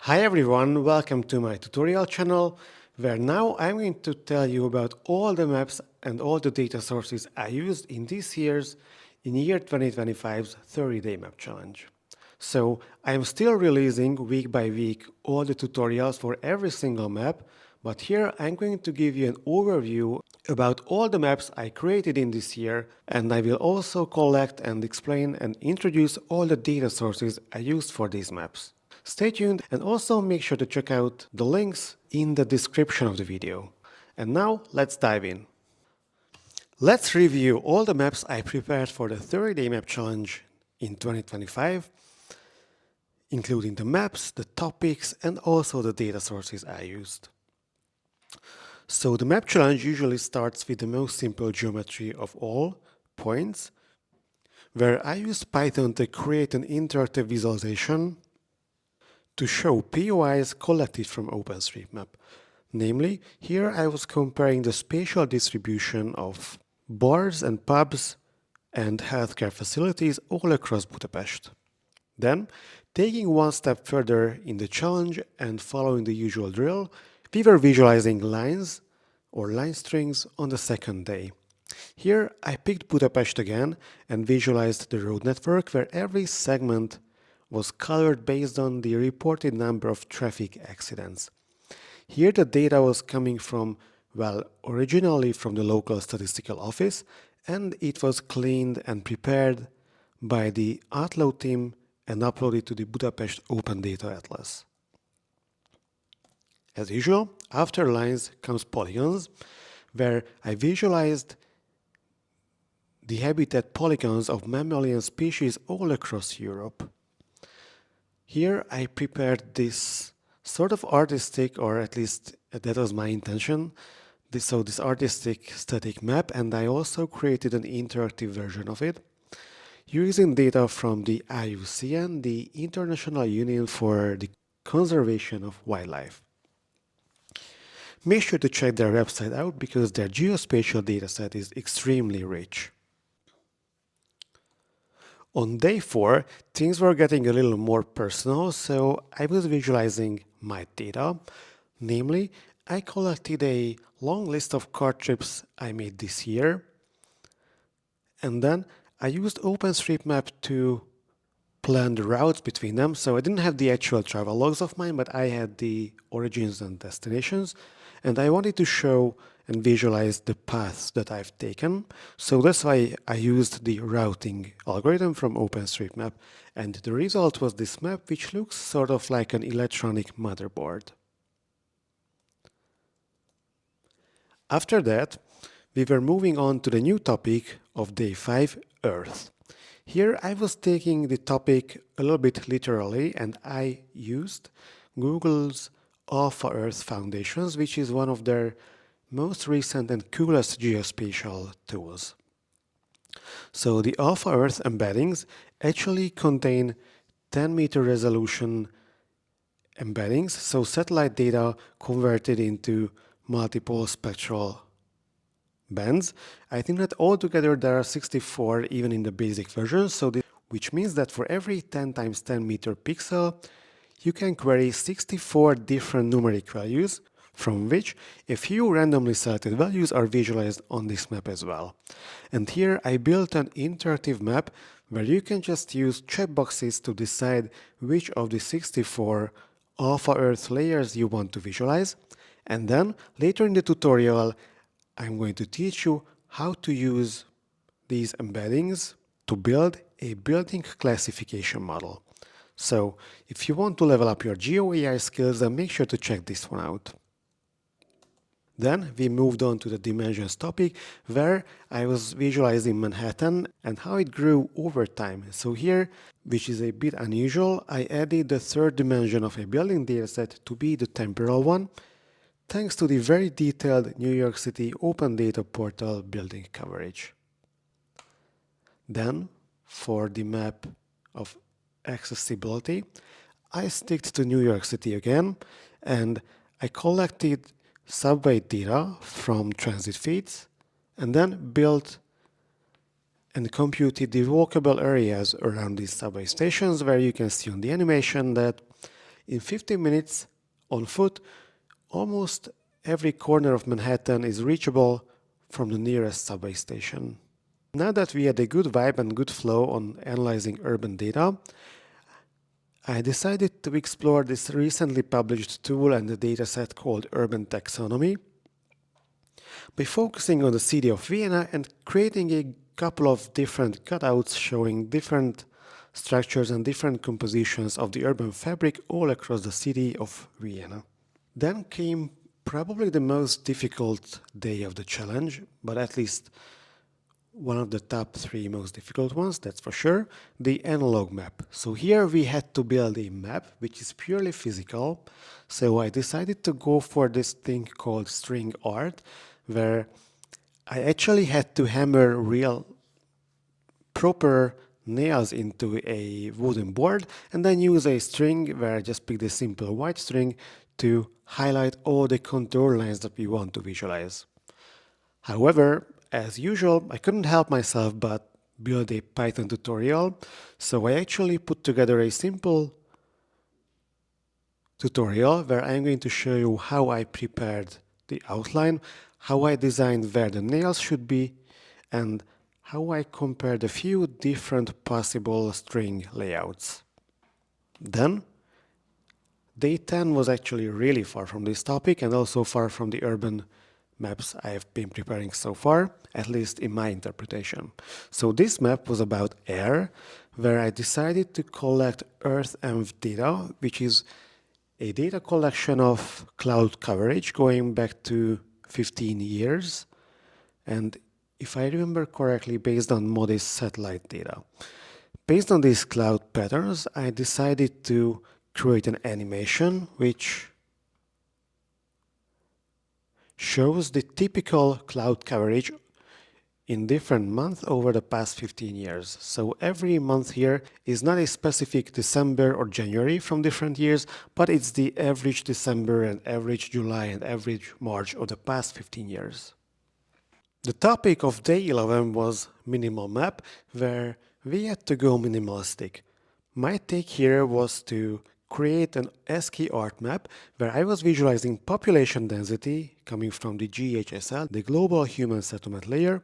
Hi everyone, welcome to my tutorial channel, where now I'm going to tell you about all the maps and all the data sources I used in year 2025's 30-day map challenge. So I'm still releasing week by week all the tutorials for every single map, but here I'm going to give you an overview about all the maps I created in this year, and I will also collect and explain and introduce all the data sources I used for these maps. Stay tuned and also make sure to check out the links in the description of the video. And now let's dive in. Let's review all the maps I prepared for the 30-day map challenge in 2025, including the maps, the topics, and also the data sources I used. So the map challenge usually starts with the most simple geometry of all, points, where I used Python to create an interactive visualization to show POIs collected from OpenStreetMap. Namely, here I was comparing the spatial distribution of bars and pubs and healthcare facilities all across Budapest. Then, taking one step further in the challenge and following the usual drill, we were visualizing lines or line strings on the second day. Here I picked Budapest again and visualized the road network where every segment was colored based on the reported number of traffic accidents. Here the data was coming from, well, originally from the local statistical office, and it was cleaned and prepared by the Atlo team and uploaded to the Budapest Open Data Atlas. As usual, after lines comes polygons, where I visualized the habitat polygons of mammalian species all across Europe. Here I prepared this sort of artistic, or at least that was my intention, this artistic static map, and I also created an interactive version of it using data from the IUCN, the International Union for the Conservation of Wildlife. Make sure to check their website out because their geospatial dataset is extremely rich. On day 4, things were getting a little more personal, so I was visualizing my data. Namely, I collected a long list of car trips I made this year, and then I used OpenStreetMap to plan the routes between them. So I didn't have the actual travel logs of mine, but I had the origins and destinations, and I wanted to show and visualize the paths that I've taken. So that's why I used the routing algorithm from OpenStreetMap, and the result was this map, which looks sort of like an electronic motherboard. After that, we were moving on to the new topic of day 5, Earth. Here I was taking the topic a little bit literally, and I used Google's Alpha Earth Foundations, which is one of their most recent and coolest geospatial tools. So the Alpha Earth embeddings actually contain 10-meter resolution embeddings, so satellite data converted into multiple spectral bands. I think that altogether there are 64 even in the basic version, which means that for every 10 times 10 meter pixel, you can query 64 different numeric values, from which a few randomly selected values are visualized on this map as well. And here I built an interactive map where you can just use checkboxes to decide which of the 64 Alpha Earth layers you want to visualize. And then later in the tutorial, I'm going to teach you how to use these embeddings to build a building classification model. So if you want to level up your GeoAI skills, then make sure to check this one out. Then we moved on to the dimensions topic, where I was visualizing Manhattan and how it grew over time. So here, which is a bit unusual, I added the third dimension of a building dataset to be the temporal one, thanks to the very detailed New York City Open Data Portal building coverage. Then, for the map of accessibility, I stick to New York City again, and I collected subway data from transit feeds, and then built and computed the walkable areas around these subway stations, where you can see on the animation that In 15 minutes on foot, almost every corner of Manhattan is reachable from the nearest subway station. Now that we had a good vibe and good flow on analyzing urban data, I decided to explore this recently published tool and the dataset called Urban Taxonomy by focusing on the city of Vienna and creating a couple of different cutouts showing different structures and different compositions of the urban fabric all across the city of Vienna. Then came probably the most difficult day of the challenge, but at least one of the top 3 most difficult ones, that's for sure, the analog map. So here we had to build a map which is purely physical. So I decided to go for this thing called string art, where I actually had to hammer real proper nails into a wooden board and then use a string where I just picked a simple white string to highlight all the contour lines that we want to visualize. However, as usual, I couldn't help myself but build a Python tutorial, so I actually put together a simple tutorial where I'm going to show you how I prepared the outline, how I designed where the nails should be, and how I compared a few different possible string layouts. Then, day 10 was actually really far from this topic and also far from the urban maps I have been preparing so far, at least in my interpretation. So this map was about air, where I decided to collect Earth ENV data, which is a data collection of cloud coverage going back to 15 years, and if I remember correctly, based on modest satellite data. Based on these cloud patterns, I decided to create an animation which shows the typical cloud coverage in different months over the past 15 years. So every month here is not a specific December or January from different years, but it's the average December and average July and average March of the past 15 years. The topic of day 11 was minimal map, where we had to go minimalistic. My take here was to create an ASCII art map where I was visualizing population density coming from the GHSL, the Global Human Settlement Layer,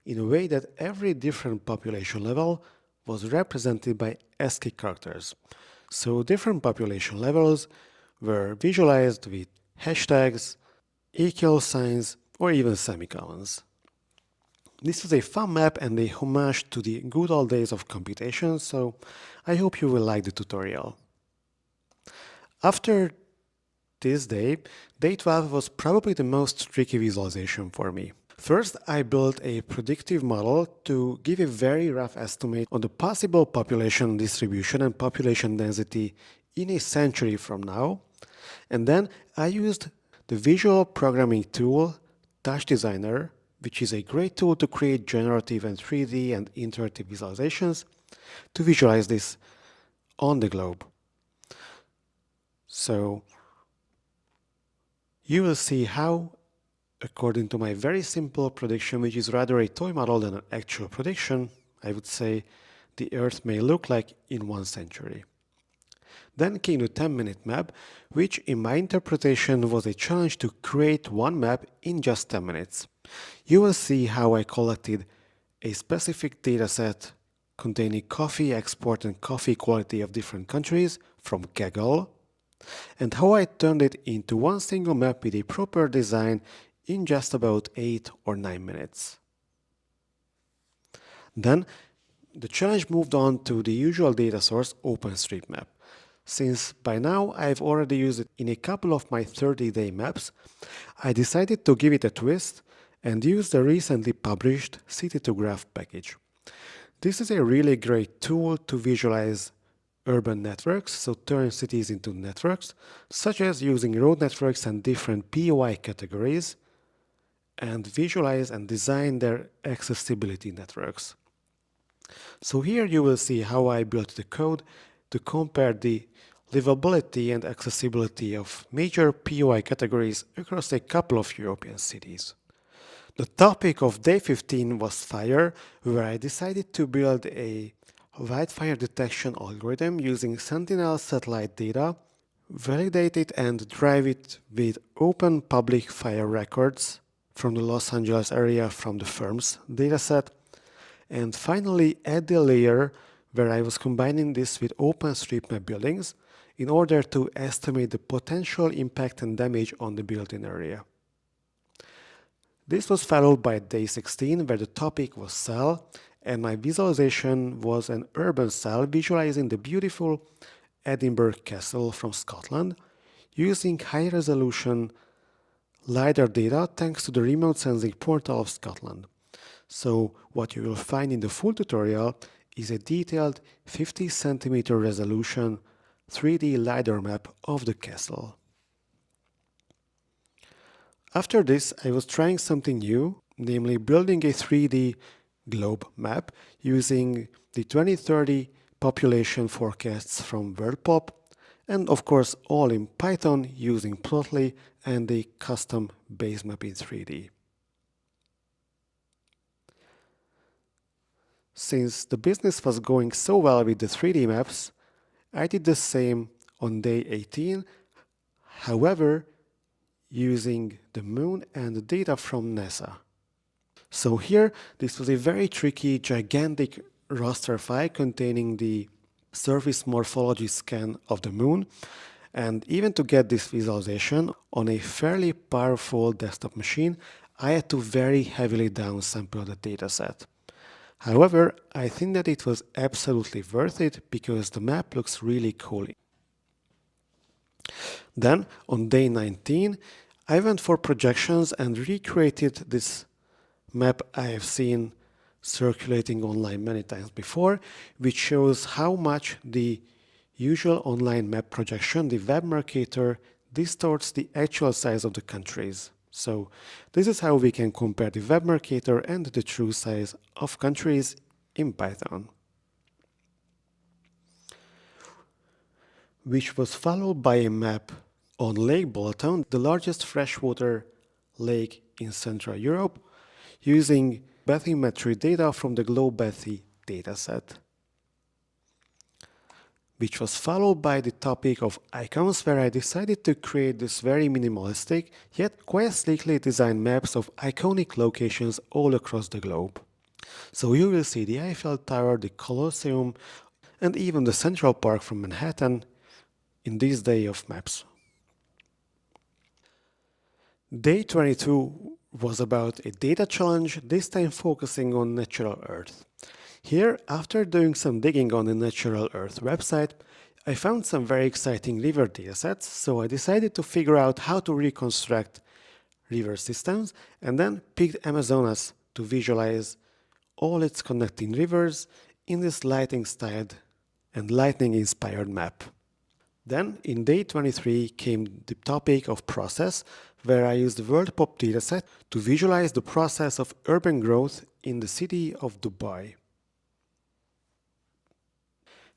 in a way that every different population level was represented by ASCII characters. So different population levels were visualized with hashtags, equal signs, or even semicolons. This is a fun map and a homage to the good old days of computation, so I hope you will like the tutorial. After this day, day 12 was probably the most tricky visualization for me. First, I built a predictive model to give a very rough estimate on the possible population distribution and population density in a century from now. And then I used the visual programming tool Touch Designer, which is a great tool to create generative and 3D and interactive visualizations, to visualize this on the globe. So you will see how, according to my very simple prediction, which is rather a toy model than an actual prediction, I would say the Earth may look like in 1 century. Then came the 10-minute map, which in my interpretation was a challenge to create one map in just 10 minutes. You will see how I collected a specific dataset containing coffee export and coffee quality of different countries from Kaggle, and how I turned it into one single map with a proper design in just about 8 or 9 minutes. Then the challenge moved on to the usual data source, OpenStreetMap. Since by now I've already used it in a couple of my 30-day maps, I decided to give it a twist and use the recently published City2Graph package. This is a really great tool to visualize urban networks, so turn cities into networks, such as using road networks and different POI categories, and visualize and design their accessibility networks. So here you will see how I built the code to compare the livability and accessibility of major POI categories across a couple of European cities. The topic of day 15 was fire, where I decided to build a wildfire detection algorithm using Sentinel satellite data, validate it and drive it with open public file records from the Los Angeles area from the firm's dataset, and finally add the layer where I was combining this with OpenStreetMap buildings in order to estimate the potential impact and damage on the built-in area. This was followed by day 16, where the topic was cell, and my visualization was an urban cell visualizing the beautiful Edinburgh Castle from Scotland using high-resolution LiDAR data thanks to the remote sensing portal of Scotland. So what you will find in the full tutorial is a detailed 50 centimeter resolution 3D LiDAR map of the castle. After this, I was trying something new, namely building a 3D globe map using the 2030 population forecasts from WorldPop, and of course all in Python using Plotly and a custom base map in 3D. Since the business was going so well with the 3D maps, I did the same on day 18, however, using the moon and the data from NASA. So here, this was a very tricky, gigantic raster file containing the surface morphology scan of the moon, and even to get this visualization on a fairly powerful desktop machine, I had to very heavily downsample the dataset. However, I think that it was absolutely worth it because the map looks really cool. Then, on day 19, I went for projections and recreated this map I have seen circulating online many times before, which shows how much the usual online map projection, the web Mercator, distorts the actual size of the countries. So this is how we can compare the web Mercator and the true size of countries in Python. Which was followed by a map on Lake Balaton, the largest freshwater lake in Central Europe, using bathymetry data from the GloBathy dataset. Which was followed by the topic of icons, where I decided to create this very minimalistic, yet quite sleekly designed maps of iconic locations all across the globe. So you will see the Eiffel Tower, the Colosseum, and even the Central Park from Manhattan in this day of maps. Day 22 was about a data challenge, this time focusing on Natural Earth. Here, after doing some digging on the Natural Earth website, I found some very exciting river datasets, so I decided to figure out how to reconstruct river systems and then picked Amazonas to visualize all its connecting rivers in this lightning-styled and lightning-inspired map. Then, in day 23 came the topic of process, where I used the WorldPop dataset to visualize the process of urban growth in the city of Dubai.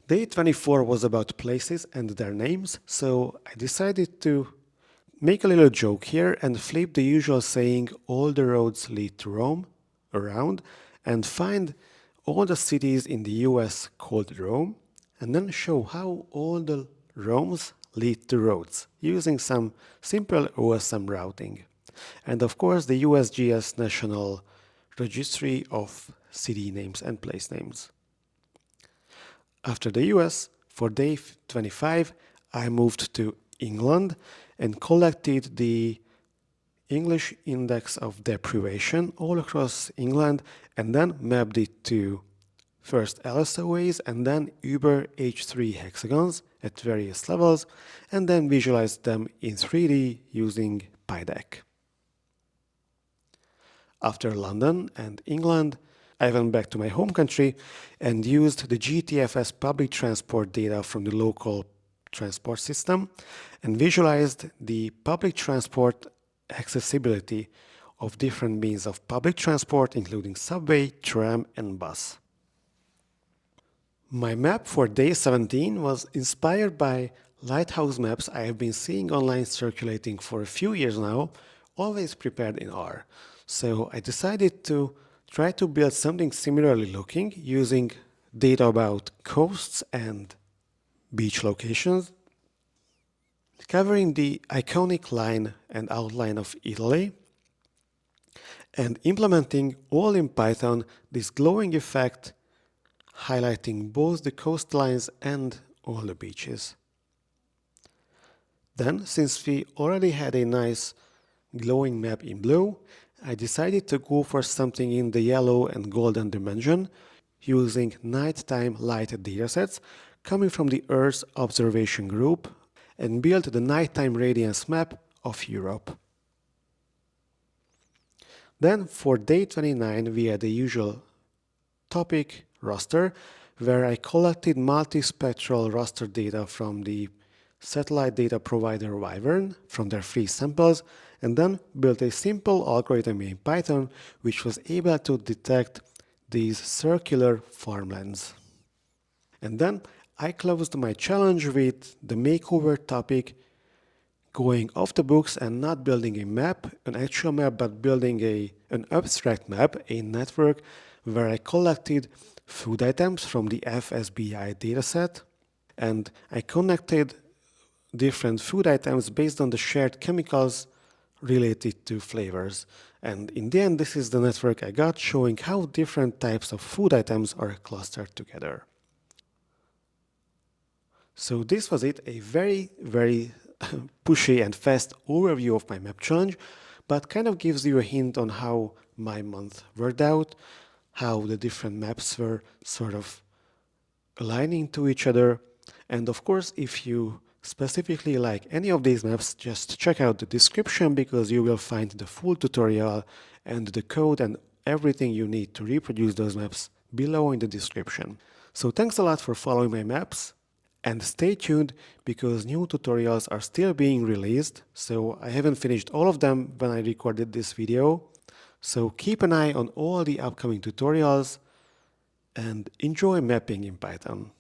Day 24 was about places and their names, so I decided to make a little joke here and flip the usual saying, all the roads lead to Rome, around, and find all the cities in the US called Rome, and then show how all the Romes lead to roads, using some simple OSM routing. And of course the USGS National Registry of City Names and Place Names. After the US, for day 25, I moved to England and collected the English index of deprivation all across England and then mapped it to first LSOAs and then Uber H3 hexagons at various levels, and then visualized them in 3D using PyDeck. After London and England, I went back to my home country and used the GTFS public transport data from the local transport system and visualized the public transport accessibility of different means of public transport, including subway, tram, and bus. My map for day 17 was inspired by lighthouse maps I have been seeing online circulating for a few years now, always prepared in R. So I decided to try to build something similarly looking using data about coasts and beach locations. covering the iconic line and outline of Italy, and implementing all in Python this glowing effect, highlighting both the coastlines and all the beaches. Then, since we already had a nice glowing map in blue, I decided to go for something in the yellow and golden dimension using nighttime light datasets coming from the Earth observation group and build the nighttime radiance map of Europe. Then for day 29 we had the usual topic raster where I collected multispectral raster data from the satellite data provider Wyvern from their free samples and then built a simple algorithm in Python which was able to detect these circular farmlands. And then I closed my challenge with the makeover topic, going off the books and not building a map, an actual map, but building an abstract map, a network where I collected food items from the FSBI dataset and I connected different food items based on the shared chemicals related to flavors. And in the end, this is the network I got showing how different types of food items are clustered together. So this was it, a very pushy and fast overview of my map challenge, but kind of gives you a hint on how my month worked out, how the different maps were sort of aligning to each other. And of course, if you specifically like any of these maps, just check out the description because you will find the full tutorial and the code and everything you need to reproduce those maps below in the description. So thanks a lot for following my maps and stay tuned because new tutorials are still being released. So I haven't finished all of them when I recorded this video. So keep an eye on all the upcoming tutorials and enjoy mapping in Python.